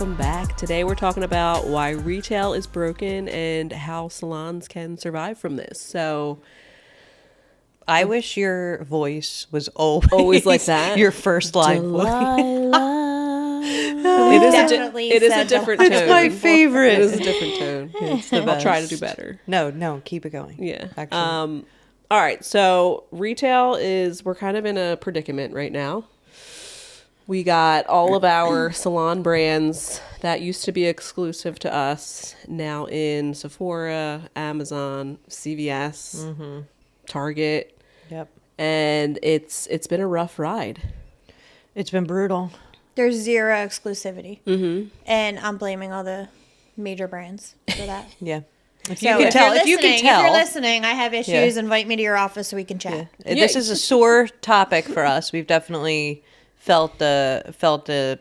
welcome back. Today we're talking about why retail is broken and how salons can survive from this. So I wish your voice was always like that. Your first live voice. It is a different tone. It's my favorite. It is a different tone. It's the best. I'll try to do better. No, keep it going. Yeah. Actually. All right. So retail we're kind of in a predicament right now. We got all of our salon brands that used to be exclusive to us now in Sephora, Amazon, CVS, Target. Yep. And it's been a rough ride. It's been brutal. There's zero exclusivity. Mm-hmm. And I'm blaming all the major brands for that. Yeah. If If you're listening, I have issues, Yeah. invite me to your office so we can chat. Yeah. This is a sore topic for us. We've definitely felt the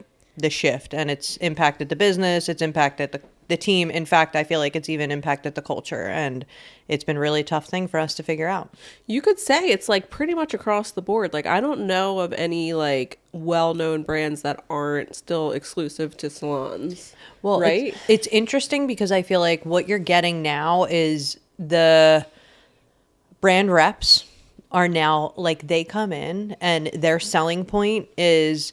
shift, and it's impacted the business. It's impacted the team. In fact, I feel like it's even impacted the culture, and it's been a really tough thing for us to figure out. You could say it's like pretty much across the board. Like I don't know of any like well-known brands that aren't still exclusive to salons. Well, right? It's interesting because I feel like what you're getting now is the brand reps are now like they come in and their selling point is,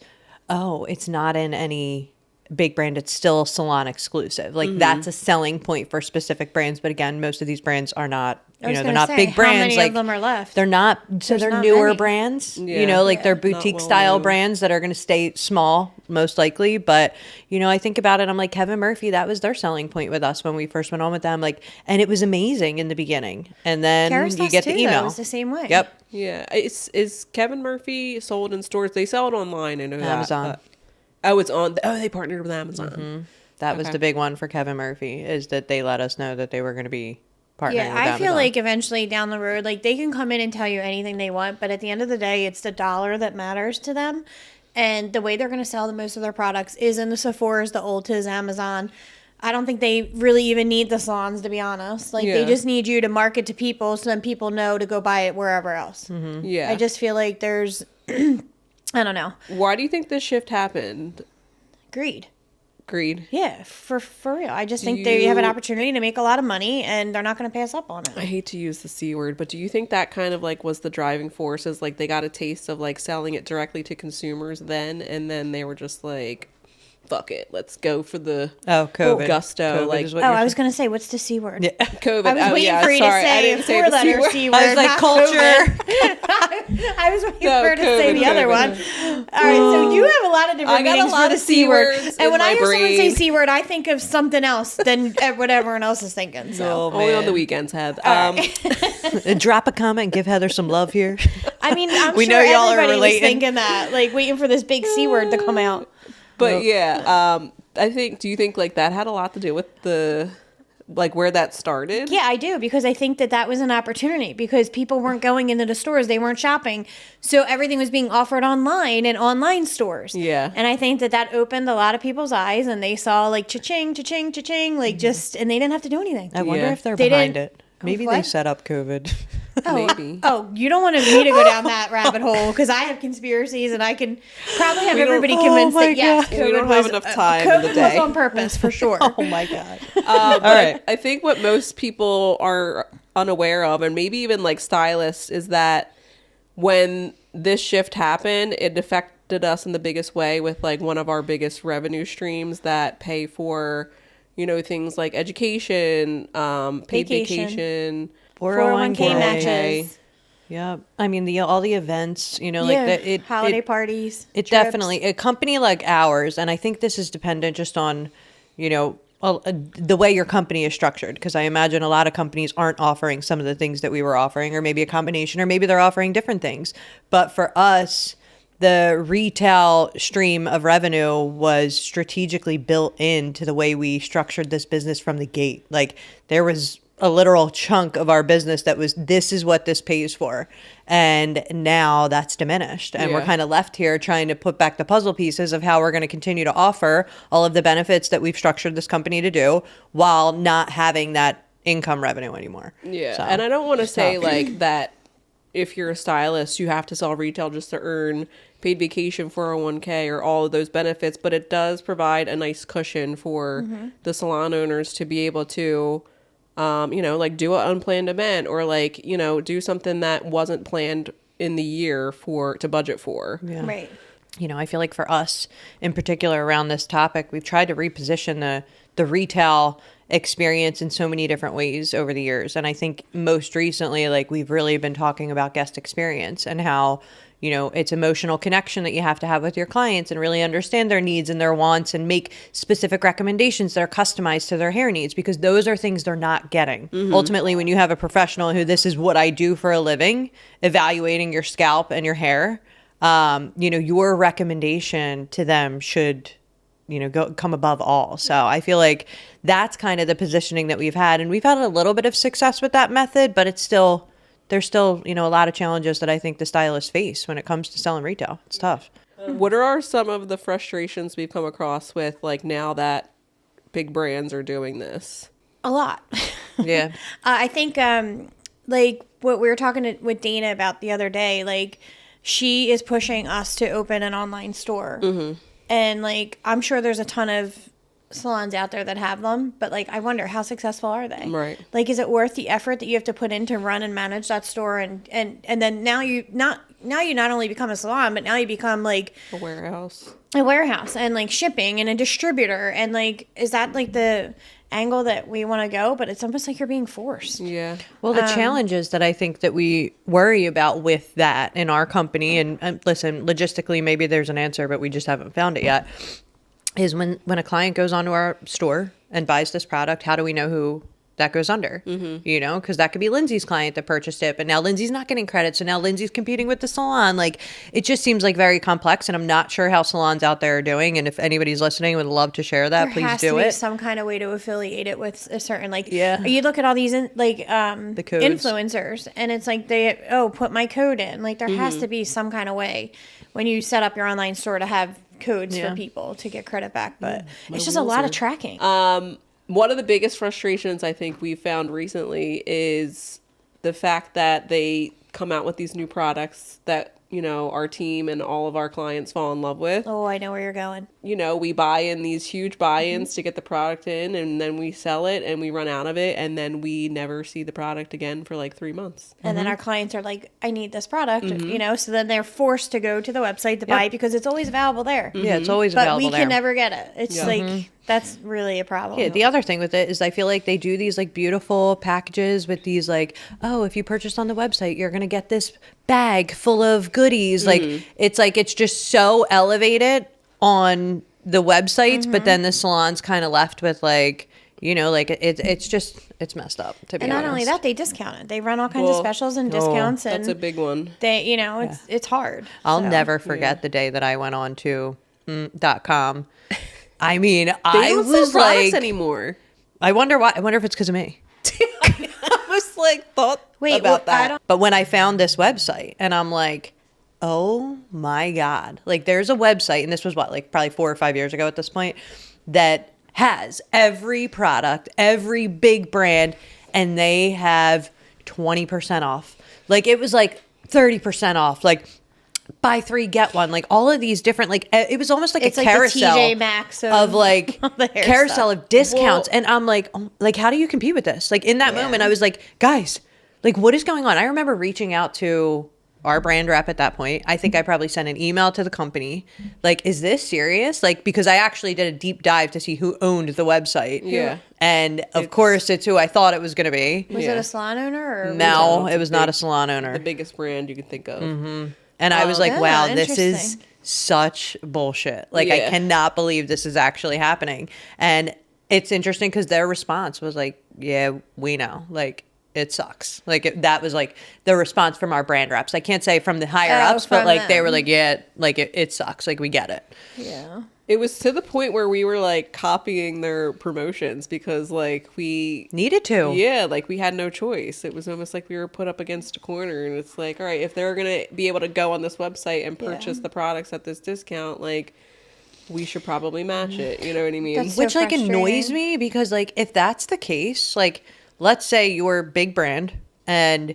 oh, it's not in any big brand, it's still salon exclusive. Like that's a selling point for specific brands. But again, most of these brands are not, they're not big brands. How many like of them are left? they're not, so There's they're not newer many. brands, Yeah. they're Not boutique well style known. brands that are going to stay small, most likely. But, I think about it, I'm like, Kevin Murphy, that was their selling point with us when we first went on with them. Like, and it was amazing in the beginning. And then Kerastase you get the too, email. though, is the same way. Yep. Yeah. Is Kevin Murphy sold in stores? They sell it online. I know Amazon. that. It's on. Oh, they partnered with Amazon. That was the big one for Kevin Murphy, is that they let us know that they were going to be partnering with Yeah, I Amazon. feel like eventually down the road, like they can come in and tell you anything they want, but at the end of the day, it's the dollar that matters to them. And the way they're going to sell the most of their products is in the Sephora's, the Ulta's, Amazon. I don't think they really even need the salons, to be honest. Like they Yeah. just need you to market to people so then people know to go buy it wherever else. Yeah. I just feel like there's, I don't know, Why do you think this shift happened? greed. Greed. Yeah, for real. I just think they have an opportunity to make a lot of money and they're not going to pass up on I it. hate to use the C word, but do you think that kind of like was the driving force? Is like they got a taste of like selling it directly to consumers then, and then they were just like, fuck it, let's go for the COVID. gusto. COVID like is what Oh, you're I was going to say, what's the C word? Yeah. COVID. I was waiting for you sorry, to I say didn't a say the C four-letter word. C word. I was like, not culture. COVID. I was waiting for her to say COVID, the other one. All right, so you have a lot of different I got a meanings lot for the of C word. C words And in when I my hear someone say brain. C word, I think of something else than what everyone else is thinking. So. Only on the weekends, Heath. Drop a comment and give Heather some love here. I mean, I'm We sure know y'all are everybody was relating. thinking that, like waiting for this big C word to come out. But yeah, do you think like that had a lot to do with the, like where that started? Yeah, I do, because I think that was an opportunity because people weren't going into the stores, they weren't shopping. So everything was being offered online in online stores. Yeah. And I think that opened a lot of people's eyes and they saw like cha-ching, cha-ching, cha-ching, like just, and they didn't have to do anything. I wonder Yeah. if they're They behind didn't- it. Maybe what? they set up COVID. Maybe. Oh, you don't want me to go down that rabbit hole because I have conspirsacies and I can probably have everybody convinced my that yes, God. We don't COVID have was enough time in COVID the was day. on purpose for sure. Oh my God. All right. I think what most people are unaware of, and maybe even like stylists, is that when this shift happened, it affected us in the biggest way with like one of our biggest revenue streams that pay for, things like education, paid vacation, 401k matches. Yeah. I mean, all the events, Holiday parties. It trips. definitely, a company like ours, and I think this is dependent just on, the way your company is structured, because I imagine a lot of companies aren't offering some of the things that we were offering, or maybe a combination, or maybe they're offering different things. But for us, the retail stream of revenue was strategically built into the way we structured this business from the gate. Like there was a literal chunk of our business that was, this is what this pays for. And now that's diminished. And we're Yeah. kind of left here trying to put back the puzzle pieces of how we're going to continue to offer all of the benefits that we've structured this company to do while not having that income revenue anymore. Yeah. So, And I don't want to it's say tough. like that if you're a stylist, you have to sell retail just to earn paid vacation, 401k, or all of those benefits. But it does provide a nice cushion for the salon owners to be able to, like do an unplanned event, or like, do something that wasn't planned in the year to budget for. Yeah. Right. I feel like for us in particular around this topic, we've tried to reposition the retail experience in so many different ways over the years. And I think most recently, like, we've really been talking about guest experience and how, it's emotional connection that you have to have with your clients and really understand their needs and their wants and make specific recommendations that are customized to their hair needs, because those are things they're not getting. Ultimately, when you have a professional who, this is what I do for a living, evaluating your scalp and your hair, your recommendation to them should, come above all. So I feel like that's kind of the positioning that we've had. And we've had a little bit of success with that method, but there's still, a lot of challenges that I think the stylists face when it comes to selling retail. It's tough. What are some of the frustrations we've come across with, like, now that big brands are doing this? A lot. Yeah. I think, like what we were talking with Dana about the other day, like, she is pushing us to open an online store. And, like, I'm sure there's a ton of salons out there that have them, but, like, I wonder, how successful are they? Right. Like, is it worth the effort that you have to put in to run and manage that store? And then now you not only become a salon, but now you become, like, A warehouse and, like, shipping and a distributor. And, like, is that, like, the angle that we want to go? But it's almost like you're being forced. Yeah. Well, the challenges that I think that we worry about with that in our company, and listen, logistically, maybe there's an answer, but we just haven't found it yet, is when a client goes onto our store and buys this product, how do we know who that goes under? Because that could be Lindsay's client that purchased it, but now Lindsay's not getting credit, so now Lindsay's competing with the salon. Like, it just seems like very complex, and I'm not sure how salons out there are doing. And if anybody's listening would love to share that, There please has do to be it. some kind of way to affiliate it with a certain, like, Yeah. you look at all these codes. influencers, and it's like put my code in. Like, there has to be some kind of way when you set up your online store to have codes for people to get credit back. But it's just a lot of tracking. One of the biggest frustrations I think we've found recently is the fact that they come out with these new products that, our team and all of our clients fall in love with. Oh, I know where you're going. We buy in these huge buy-ins to get the product in, and then we sell it and we run out of it, and then we never see the product again for like 3 months. And then our clients are like, I need this product, so then they're forced to go to the website to buy it because it's always available there. Yeah, it's always But available we can there. never get it. It's like, that's really a problem. Yeah, the other thing with it is I feel like they do these like beautiful packages with these like, oh, if you purchase on the website, you're going to get this bag full of goodies. Like, it's just so elevated on the websites, but then the salon's kind of left with like, it's messed up, to be And honest. not only that, they discount it. They run all kinds of specials and discounts. And That's a big one. they, it's hard. I'll So. never forget the day that I went on to .com. I mean, They I don't sell was products like, anymore. I wonder why. I wonder if it's because of me. I was like, thought Wait, about well, I that. don't- But when I found this website and I'm like, oh my God, like there's a website, and this was like probably 4 or 5 years ago at this point, that has every product, every big brand, and they have 20% off. Like, it was like 30% off. Like, buy 3 get 1, like all of these different, like it was almost like It's a like the carousel TJ Maxx of like the hair carousel stuff. of discounts. And I'm like, oh, like, how do you compete with this? Like, in that moment I was like, guys, like, what is going on? I remember reaching out to our brand rep at that point. I think I probably sent an email to the company, like, is this serious? Like, because I actually did a deep dive to see who owned the website. Yeah. And of course it's who I thought it was going to be. Was it a salon owner or? No, It's it was a not big- a salon owner. The biggest brand you can think of. And I was like, yeah, wow, this is interesting. such bullshit. Like, I Yeah. cannot believe this is actually happening. And it's interesting because their response was like, yeah, we know. Like, it sucks. Like, that was like the response from our brand reps. I can't say from the higher ups, but from like they them. were like, yeah, like it sucks. Like, we get it. Yeah. It was to the point where we were like copying their promotions because like we Needed to. yeah, like we had no choice. It was almost like we were put up against a corner, and it's like, all right, if they're going to be able to go on this website and purchase the products at this discount, like we should probably match it. You know what I mean? That's so Which like annoys frustrating. me because like if that's the case, like let's say you're a big brand and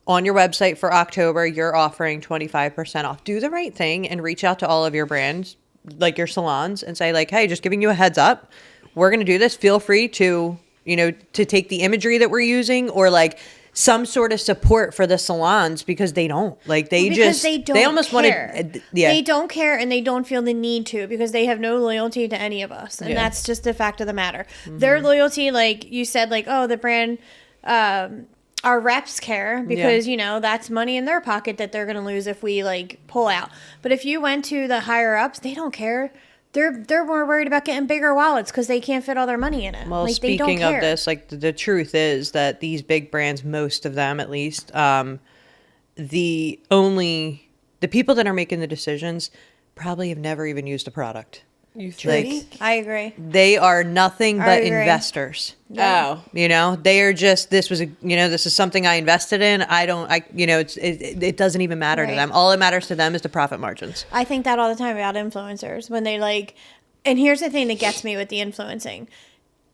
on your website for October, you're offering 25% off. Do the right thing and reach out to all of your brands, like your salons, and say like, hey, just giving you a heads up. We're going to do this. Feel free to, to take the imagery that we're using or like some sort of support for the salons because they don't like, they almost want to, They don't care and they don't feel the need to because they have no loyalty to any of us. And that's just the fact of the matter. Their loyalty, like you said, like, oh, the brand, our reps care because, that's money in their pocket that they're going to lose if we like pull out. But if you went to the higher ups, they don't care. They're more worried about getting bigger wallets because they can't fit all their money in it. Well, like, speaking of this, like the truth is that these big brands, most of them at least, the people that are making the decisions probably have never even used a product. You think? I agree. They are nothing but investors. Yeah. Oh, they are just, this is something I invested in. It doesn't even matter to them. All that matters to them is the profit margins. I think that all the time about influencers when they like, and here's the thing that gets me with the influencing.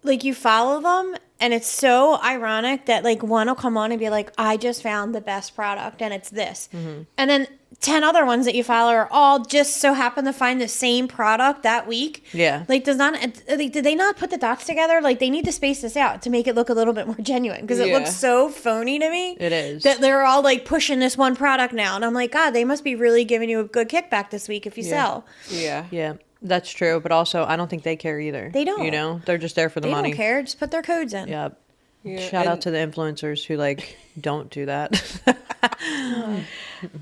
Like you follow them and it's so ironic that like one will come on and be like, I just found the best product and it's this. And then 10 other ones that you follow are all just so happen to find the same product that week. Yeah. Like did they not put the dots together? Like they need to space this out to make it look a little bit more genuine because it looks so phony to me. It is. That they're all like pushing this one product now. And I'm like, God, they must be really giving you a good kickback this week if you sell. Yeah. Yeah. That's true, but also I don't think they care either. They don't. They're just there for the money. They don't care. Just put their codes in. Yeah. Yeah, Shout out to the influencers who like don't do that.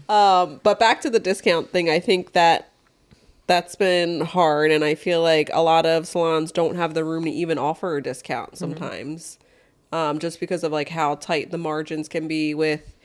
But back to the discount thing, I think that's been hard, and I feel like a lot of salons don't have the room to even offer a discount sometimes, just because of like how tight the margins can be with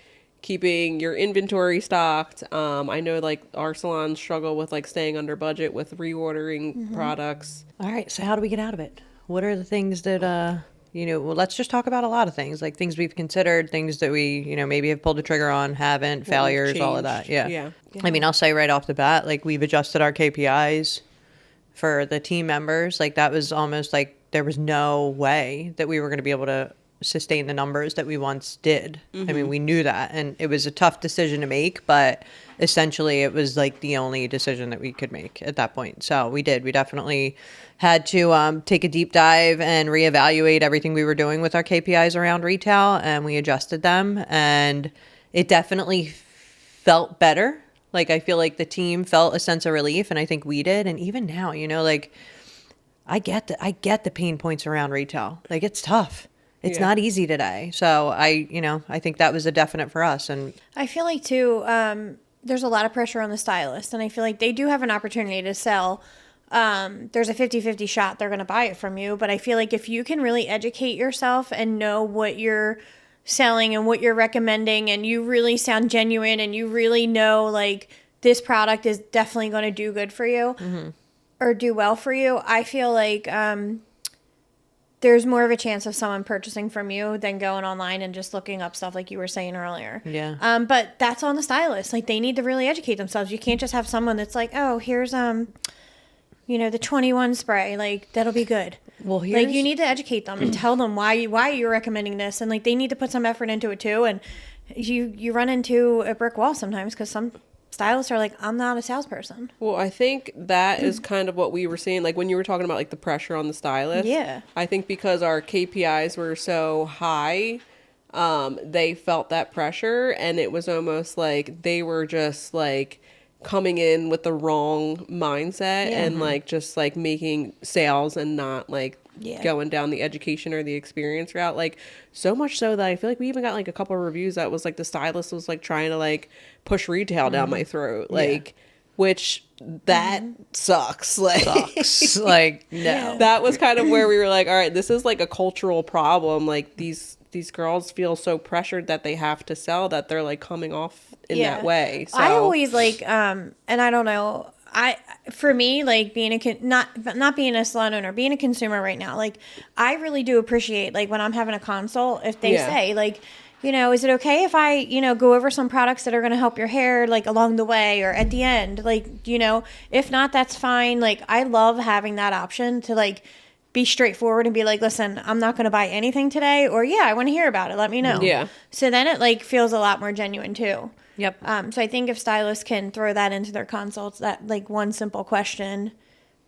keeping your inventory stocked. I know like our salons struggle with like staying under budget with reordering products. All right, so how do we get out of it? What are the things that well, let's just talk about a lot of things, like things we've considered, things that we, maybe have pulled the trigger on, haven't, failures, all of that. Yeah. I mean, I'll say right off the bat, like we've adjusted our KPIs for the team members. Like that was almost like there was no way that we were going to be able to sustain the numbers that we once did. I mean, we knew that, and it was a tough decision to make, but essentially it was like the only decision that we could make at that point. So we definitely had to take a deep dive and reevaluate everything we were doing with our KPIs around retail, and we adjusted them, and it definitely felt better. Like I feel like the team felt a sense of relief, and I think we did. And even now, like I get the pain points around retail. Like it's tough. It's not easy today. So I think that was a definite for us. And I feel like too, there's a lot of pressure on the stylist, and I feel like they do have an opportunity to sell. There's a 50-50 shot they're going to buy it from you. But I feel like if you can really educate yourself and know what you're selling and what you're recommending, and you really sound genuine and you really know like this product is definitely going to do good for you or do well for you, I feel like there's more of a chance of someone purchasing from you than going online and just looking up stuff like you were saying earlier. Yeah. But that's on the stylist. Like they need to really educate themselves. You can't just have someone that's like, oh, here's the 21 spray. Like that'll be good. Well, like you need to educate them and tell them why you're recommending this, and like they need to put some effort into it too. And you run into a brick wall sometimes because some stylists are like, I'm not a salesperson. Well, I think that is kind of what we were seeing, like when you were talking about like the pressure on the stylist. Yeah. I think because our KPIs were so high, they felt that pressure, and it was almost like they were just like coming in with the wrong mindset and like just like making sales and not like going down the education or the experience route. Like so much so that I feel like we even got like a couple of reviews that was like the stylist was like trying to like push retail down my throat, like which that sucks. Like like no. That was kind of where we were like, all right, this is like a cultural problem. Like these girls feel so pressured that they have to sell that they're like coming off in that way. So I always like and I don't know, for me, like being not being a salon owner, being a consumer right now, like I really do appreciate like when I'm having a consult, if they say like, is it okay if I, go over some products that are going to help your hair like along the way or at the end, like, if not, that's fine. Like I love having that option to like be straightforward and be like, listen, I'm not going to buy anything today, or yeah, I want to hear about it. Let me know. Yeah. So then it like feels a lot more genuine too. Yep. So I think if stylists can throw that into their consults, that like one simple question,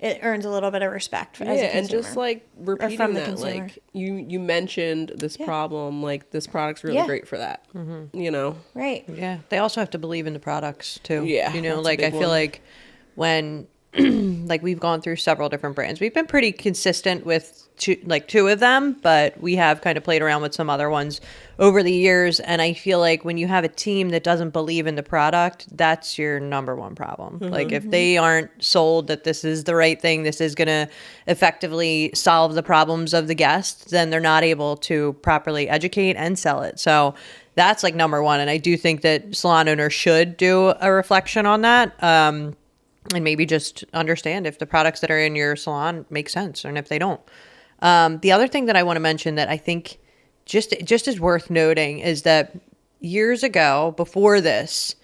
it earns a little bit of respect. As a And consumer. just like repeating from the that, consumer. like you mentioned this problem, like this product's really Yeah. great for that. You know. Right. Yeah. They also have to believe in the products too. Yeah, You know, that's a like I big feel one. like when like we've gone through several different brands. We've been pretty consistent with two of them, but we have kind of played around with some other ones over the years. And I feel like when you have a team that doesn't believe in the product, that's your number one problem. Like if they aren't sold that this is the right thing, this is going to effectively solve the problems of the guests, then they're not able to properly educate and sell it. So that's like number one. And I do think that salon owners should do a reflection on that. And maybe just understand if the products that are in your salon make sense and if they don't. The other thing that I want to mention that I think just is worth noting is that years ago, before this,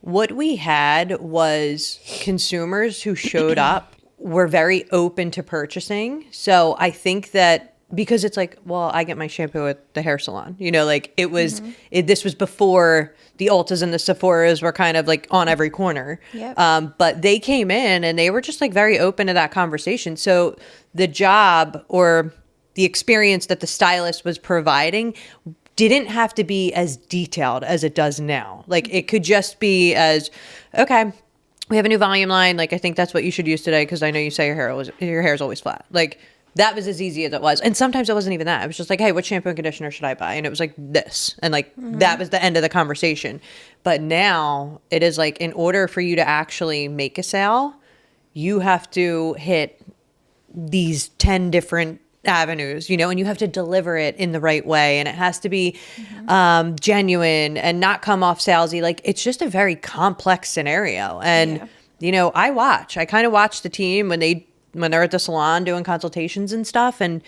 what we had was consumers who showed up were very open to purchasing. So I think that because it's like, well, I get my shampoo at the hair salon, you know, like it was, this was before the Ultas and the Sephoras were kind of like on every corner. Yep. But they came in and they were just like very open to that conversation. So the job or the experience that the stylist was providing didn't have to be as detailed as it does now. Like it could just be as, okay, we have a new volume line. Like, I think that's what you should use today. Cause I know you say your hair is always flat. Like that was as easy as it was. And sometimes it wasn't even that. It was just like, hey, what shampoo and conditioner should I buy? And it was like this. And like, that was the end of the conversation. But now it is like, in order for you to actually make a sale, you have to hit these 10 different avenues, you know, and you have to deliver it in the right way. And it has to be genuine and not come off salesy. Like it's just a very complex scenario. And, you know, I kind of watch the team when they're at the salon doing consultations and stuff. And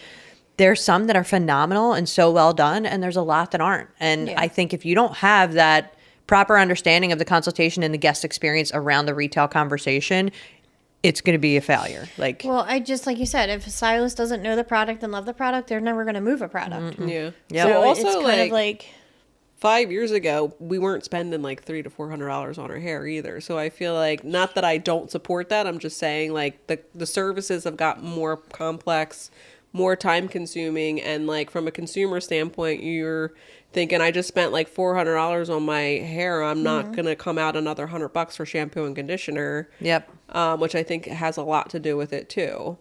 there's some that are phenomenal and so well done. And there's a lot that aren't. And I think if you don't have that proper understanding of the consultation and the guest experience around the retail conversation, it's going to be a failure. Like, Well, I just, like you said, if a stylist doesn't know the product and love the product, they're never going to move a product. Yeah. Yeah. So So it's also kind of like, 5 years ago, we weren't spending like $300 to $400 on our hair either. So I feel like, not that I don't support that, I'm just saying like the services have gotten more complex, more time consuming, and like from a consumer standpoint, you're thinking I just spent like $400 on my hair. I'm not gonna come out another $100 for shampoo and conditioner. yep. Which I think has a lot to do with it too.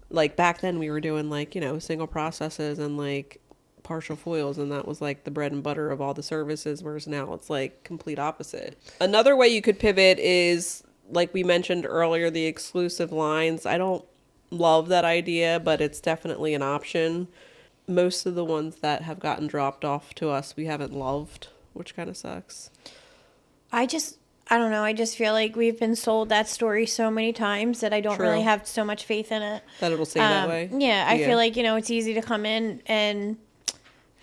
Like back then, we were doing like, you know, single processes and like partial foils, and that was like the bread and butter of all the services, whereas now it's like complete opposite. Another way you could pivot is, like we mentioned earlier, the exclusive lines. I don't love that idea, but it's definitely an option. Most of the ones that have gotten dropped off to us we haven't loved, which kind of sucks. I don't know. I just feel like we've been sold that story so many times that I don't True. really have so much faith in it. That it'll stay that way. Yeah, I feel like, you know, it's easy to come in and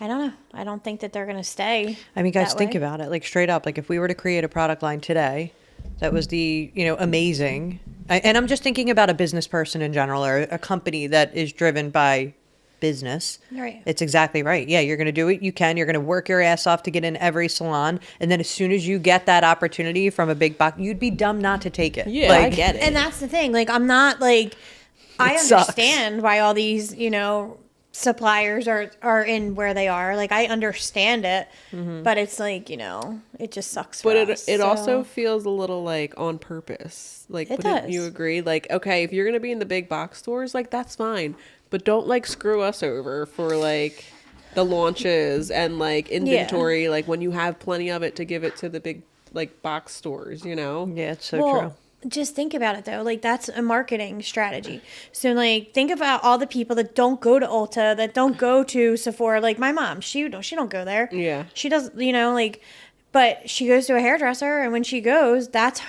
I don't know. I don't think that they're going to stay. I mean, guys, that think way. about it. Like straight up, like if we were to create a product line today that was amazing. And I'm just thinking about a business person in general or a company that is driven by business. Right. It's exactly right. Yeah, you're going to do what you can. You're going to work your ass off to get in every salon. And then as soon as you get that opportunity from a big box, you'd be dumb not to take it. Yeah, I Like, get it. And that's the thing. Like, I'm not like, I It sucks. understand why all these, you know, suppliers are in where they are. Like, I understand it, but it's like, you know, it just sucks for But us. it So, also feels a little like on purpose. Like, It wouldn't does. you agree? Like, okay, if you're gonna be in the big box stores, like that's fine, but don't like screw us over for like the launches and like inventory. Like when you have plenty of it to give it to the big like box stores, you know? yeah, it's so true. Just think about it though. Like, that's a marketing strategy. So like, think about all the people that don't go to Ulta, that don't go to Sephora. Like my mom, she don't go there. Yeah. She does, you know, like, but she goes to a hairdresser, and when she goes, that's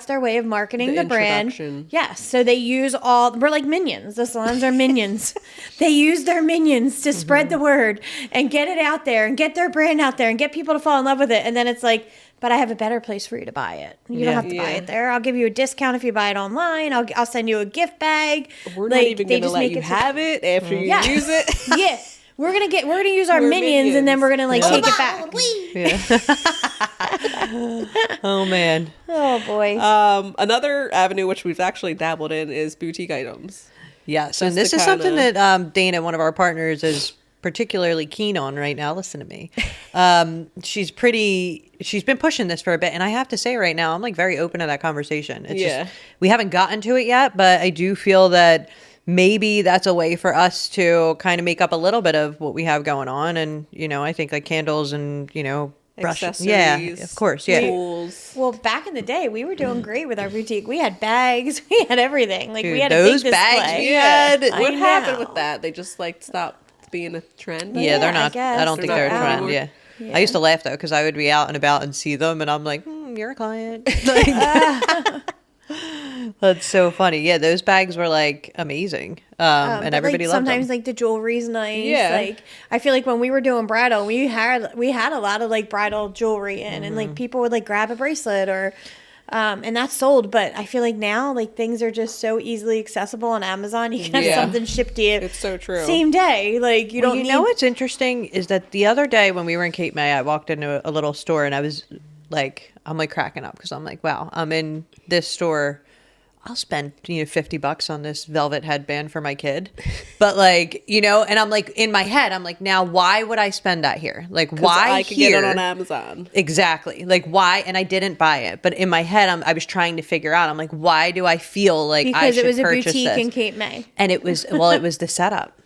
their way of marketing The the brand. introduction. Yes. So they use we're like minions. The salons are minions. They use their minions to spread the word and get it out there and get their brand out there and get people to fall in love with it. And then it's like, but I have a better place for you to buy it. You don't Yeah. have to buy Yeah. it there. I'll give you a discount if you buy it online. I'll send you a gift bag. We're not even they gonna just let make you it so- have it after you Yeah. use it. Yeah. We're gonna use our We're minions, and then minions. we're gonna like Yeah. take it back. Yeah. Oh man. Oh boy. Another avenue which we've actually dabbled in is boutique items. Yes, and Just this to is something kinda- that Dana, one of our partners, is particularly keen on right now. Listen to me. She's been pushing this for a bit, and I have to say right now, I'm like very open to that conversation. It's Yeah. just, we haven't gotten to it yet, but I do feel that maybe that's a way for us to kind of make up a little bit of what we have going on. And, I think like candles and, brushes. Yeah, Accessories, of course. Yeah. tools. Well, back in the day, we were doing great with our boutique. We had bags, we had everything. Like we Dude, had those a big bags display. we had. I What happened know. with that? They just like stopped being a trend. Yeah, they're Yeah, I not. I, guess. don't think They're they're a not trend. anymore. Yeah. I used to laugh though because I would be out and about and see them, and I'm like, "You're a client." That's so funny. Yeah, those bags were like amazing, and But, everybody loved sometimes them. like the jewelry's nice. Yeah. Like I feel like when we were doing bridal, we had a lot of like bridal jewelry in, and Mm-hmm. like people would like grab a bracelet or. And that's sold, but I feel like now like things are just so easily accessible on Amazon. You can have Yeah. something shipped to you It's so true. same day. Like you Well, don't you need. know what's interesting is that the other day when we were in Cape May, I walked into a little store and I was like, I'm like cracking up because I'm like, wow, I'm in this store. I'll spend $50 on this velvet headband for my kid, but like and I'm like in my head, I'm like, now why would I spend that here? Like 'Cause why I could here? get it on Amazon. Exactly. Like why? And I didn't buy it, but in my head, I was trying to figure out. I'm like, why do I feel like I because should it was a purchase boutique this? in Cape May. And it was it was the setup.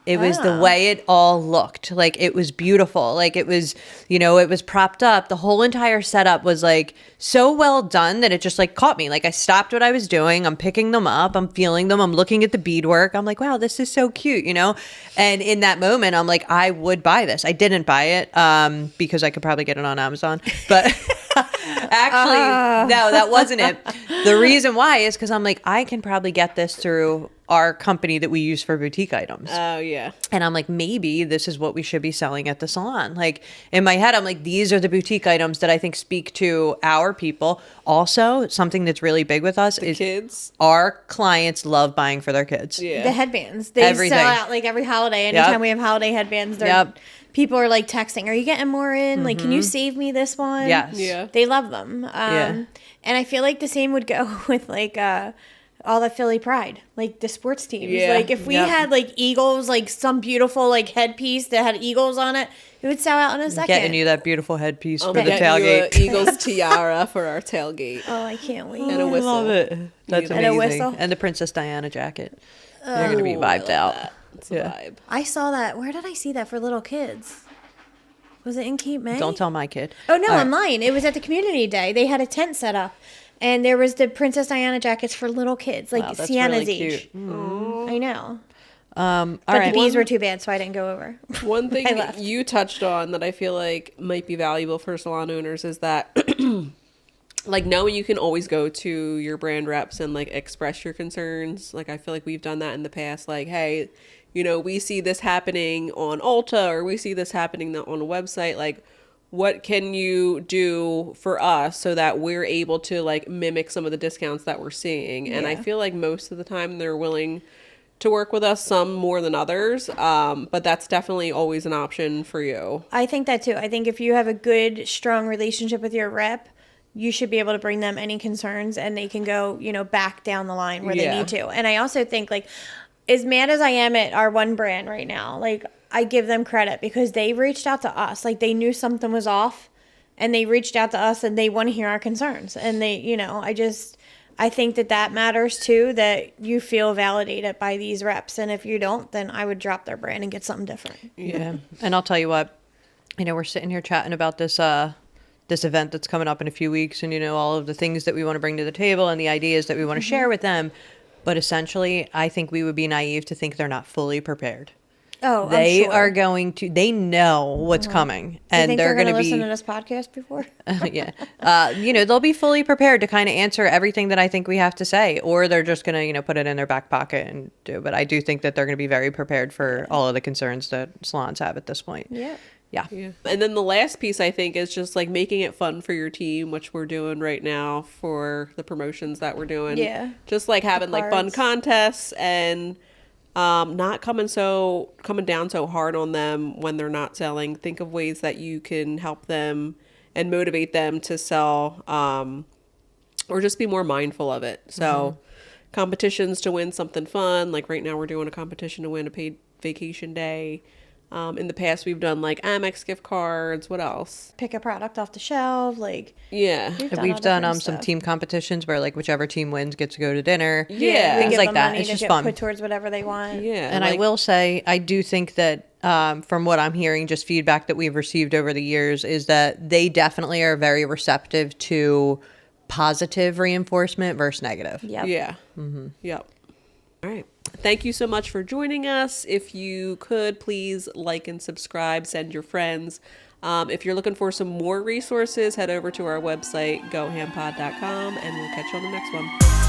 It was the Wow. way it all looked. Like it was beautiful. Like it was, it was propped up. The whole entire setup was like so well done that it just like caught me. Like I stopped what I was doing. I'm picking them up. I'm feeling them. I'm looking at the beadwork. I'm like, wow, this is so cute, And in that moment, I'm like, I would buy this. I didn't buy it because I could probably get it on Amazon. But actually, no, that wasn't it. The reason why is because I'm like, I can probably get this through our company that we use for boutique items. Oh yeah. And I'm like, maybe this is what we should be selling at the salon. Like in my head, I'm like, these are the boutique items that I think speak to our people. Also, something that's really big with us is Kids. our clients love buying for their kids. Yeah. The headbands. They Everything. sell out like every holiday. Anytime Yep. we have holiday headbands, Yep. people are like texting, "Are you getting more in? Like, can you save me this one?" Yes. Yeah. They love them. And I feel like the same would go with like all the Philly Pride, like the sports teams. Yeah. Like if we Yep. had like Eagles, like some beautiful like headpiece that had Eagles on it, it would sell out in a second. Getting you that beautiful headpiece I'm for the getting you tailgate. a Eagles tiara for our tailgate. Oh, I can't wait. And a I whistle. love it. That's And a amazing. whistle. And the Princess Diana jacket. They're going to be Ooh, I vibed love out. that. It's a Yeah. vibe. I saw that. Where did I see that for little kids? Was it in Cape May? Don't tell my kid. Oh no, All right. online. It was at the community day. They had a tent set up, and there was the Princess Diana jackets for little kids, like Wow, that's Sienna's really age. cute. I know, All but right. the bees were too bad, so I didn't go over. One thing I left. you touched on that I feel like might be valuable for salon owners is that like knowing you can always go to your brand reps and like express your concerns. Like I feel like we've done that in the past. Like, hey, we see this happening on Ulta or we see this happening on a website. Like, what can you do for us so that we're able to like mimic some of the discounts that we're seeing? And I Yeah. feel like most of the time they're willing to work with us, some more than others. But that's definitely always an option for you. I think that too. I think if you have a good, strong relationship with your rep, you should be able to bring them any concerns, and they can go, back down the line where they Yeah. need to. And I also think like, as mad as I am at our one brand right now, like I give them credit because they reached out to us. Like they knew something was off, and they reached out to us, and they want to hear our concerns. And they, I think that matters too, that you feel validated by these reps. And if you don't, then I would drop their brand and get something different. Yeah. And I'll tell you what, we're sitting here chatting about this this event that's coming up in a few weeks, and all of the things that we want to bring to the table and the ideas that we want to share with them. But essentially, I think we would be naive to think they're not fully prepared. Oh, They I'm sure. are going to, they know what's coming, Do you and think they're going to listen be, to this podcast before? yeah, they'll be fully prepared to kind of answer everything that I think we have to say, or they're just going to, put it in their back pocket and do. But I do think that they're going to be very prepared for all of the concerns that salons have at this point. Yeah. Yeah. Yeah. And then the last piece, I think, is just like making it fun for your team, which we're doing right now for the promotions that we're doing. Yeah. Just like having like fun cards. contests and not coming down so hard on them when they're not selling. Think of ways that you can help them and motivate them to sell, or just be more mindful of it. So competitions to win something fun. Like right now we're doing a competition to win a paid vacation day. In the past we've done like Amex gift cards. What else? Pick a product off the shelf. Like, Yeah. We've all done different some stuff. team competitions where like whichever team wins gets to go to dinner. Yeah. We Things give like them that. money It's to just get fun. put towards whatever they want. Yeah. And I like- will say, I do think that from what I'm hearing, just feedback that we've received over the years is that they definitely are very receptive to positive reinforcement versus negative. Yep. Yeah. Yep. All right. Thank you so much for joining us. If you could, please like and subscribe, send your friends. If you're looking for some more resources, head over to our website, gohampod.com, and we'll catch you on the next one.